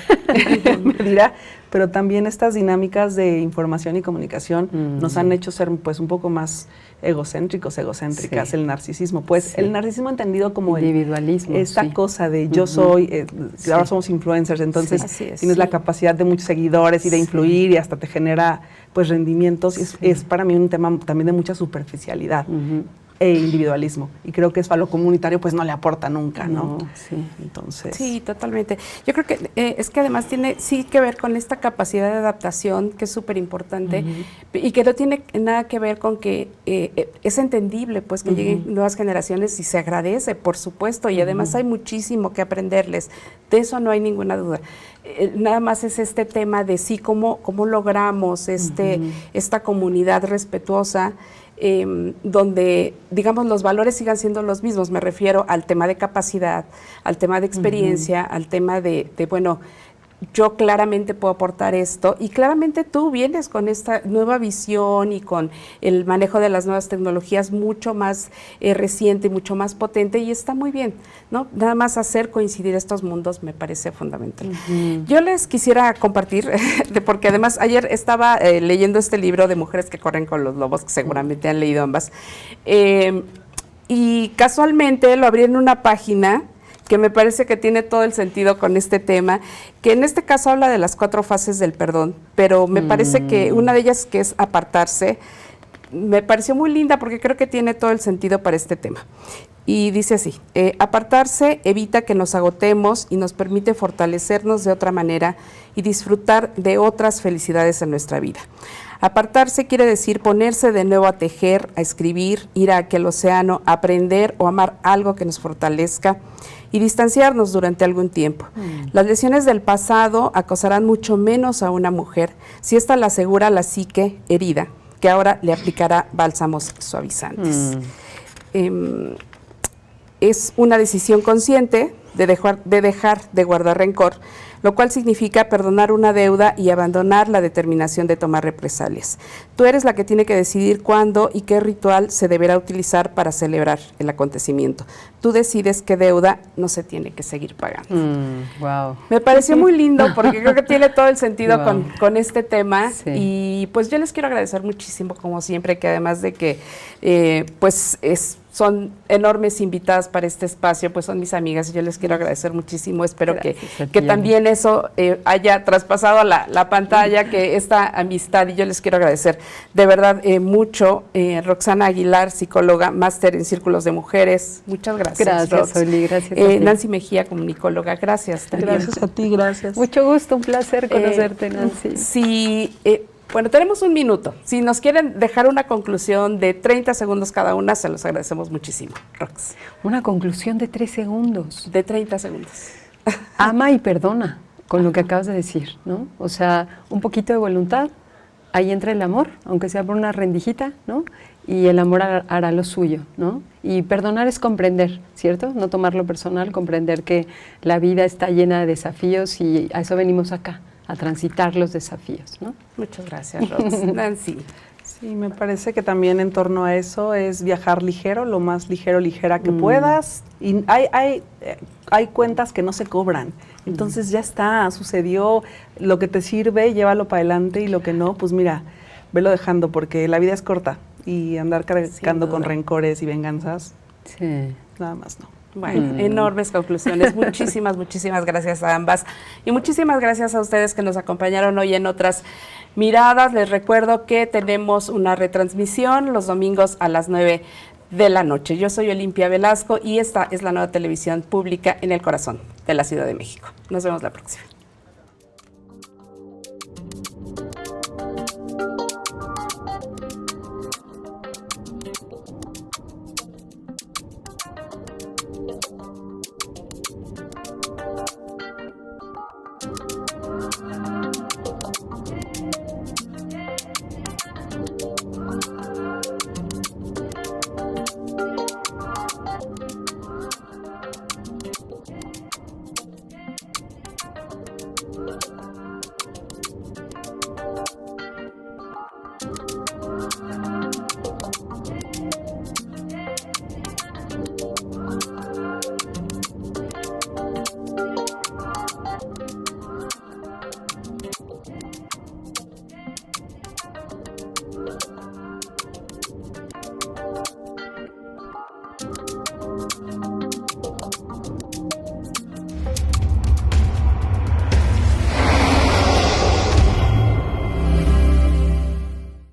me dirá, pero también estas dinámicas de información y comunicación nos han hecho ser pues un poco más egocéntricas, Sí. el narcisismo, pues Sí. el narcisismo entendido como Individualismo, esta sí. cosa de yo soy, Sí. ahora somos influencers, entonces Sí, así es, tienes sí. la capacidad de muchos seguidores y de Sí. influir y hasta te genera pues rendimientos, y Sí. es para mí un tema también de mucha superficialidad e individualismo, y creo que eso a lo comunitario pues no le aporta nunca, ¿no? Sí. Entonces, Sí, totalmente. Yo creo que es que además tiene sí que ver con esta capacidad de adaptación que es súper importante y que no tiene nada que ver con que es entendible pues que lleguen nuevas generaciones y se agradece, por supuesto, y además hay muchísimo que aprenderles, de eso no hay ninguna duda. Nada más es este tema de sí, cómo logramos esta comunidad respetuosa, donde, digamos, los valores sigan siendo los mismos. Me refiero al tema de capacidad, al tema de experiencia, al tema de, bueno, yo claramente puedo aportar esto y claramente tú vienes con esta nueva visión y con el manejo de las nuevas tecnologías mucho más reciente y mucho más potente y está muy bien, ¿no? Nada más hacer coincidir estos mundos me parece fundamental. Yo les quisiera compartir, porque además ayer estaba leyendo este libro de Mujeres que corren con los lobos, que seguramente han leído ambas, y casualmente lo abrí en una página que me parece que tiene todo el sentido con este tema, que en este caso habla de las 4 fases del perdón, pero me parece que una de ellas, que es apartarse, me pareció muy linda porque creo que tiene todo el sentido para este tema. Y dice así, apartarse evita que nos agotemos y nos permite fortalecernos de otra manera y disfrutar de otras felicidades en nuestra vida. Apartarse quiere decir ponerse de nuevo a tejer, a escribir, ir a aquel océano, aprender o amar algo que nos fortalezca y distanciarnos durante algún tiempo. Las lesiones del pasado acosarán mucho menos a una mujer si ésta la asegura la psique herida, que ahora le aplicará bálsamos suavizantes. Es una decisión consciente de dejar de guardar rencor, lo cual significa perdonar una deuda y abandonar la determinación de tomar represalias. Tú eres la que tiene que decidir cuándo y qué ritual se deberá utilizar para celebrar el acontecimiento. Tú decides qué deuda no se tiene que seguir pagando. Wow. Me pareció muy lindo porque creo que tiene todo el sentido Wow. con este tema. Sí. Y pues yo les quiero agradecer muchísimo, como siempre, que además de que son enormes invitadas para este espacio, pues son mis amigas y yo les quiero agradecer muchísimo. Espero que también eso haya traspasado a la pantalla, que esta amistad, y yo les quiero agradecer de verdad mucho. Roxana Aguilar, psicóloga, máster en círculos de mujeres. Muchas gracias. Gracias, Oli, gracias a ti. Nancy Mejía, comunicóloga, gracias también. gracias a ti, gracias. Mucho gusto, un placer conocerte, Nancy. Sí, bueno, tenemos un minuto. Si nos quieren dejar una conclusión de 30 segundos cada una, se los agradecemos muchísimo. Rox. Una conclusión de 3 segundos. De 30 segundos. Ama y perdona, con lo que acabas de decir, ¿no? O sea, un poquito de voluntad, ahí entra el amor, aunque sea por una rendijita, ¿no? Y el amor hará lo suyo, ¿no? Y perdonar es comprender, ¿cierto? No tomarlo personal, comprender que la vida está llena de desafíos y a eso venimos acá, a transitar los desafíos, ¿no? Muchas gracias, Rox. Nancy. Sí, me parece que también en torno a eso es viajar ligero, lo más ligera que puedas. Y hay cuentas que no se cobran. Entonces ya está, sucedió. Lo que te sirve, llévalo para adelante, y lo que no, pues mira, velo dejando, porque la vida es corta. Y andar cargando con rencores y venganzas, Sí. nada más no. Bueno, enormes conclusiones. Muchísimas gracias a ambas. Y muchísimas gracias a ustedes que nos acompañaron hoy en Otras Miradas. Les recuerdo que tenemos una retransmisión los domingos a las 9 de la noche. Yo soy Olimpia Velasco y esta es la nueva televisión pública en el corazón de la Ciudad de México. Nos vemos la próxima.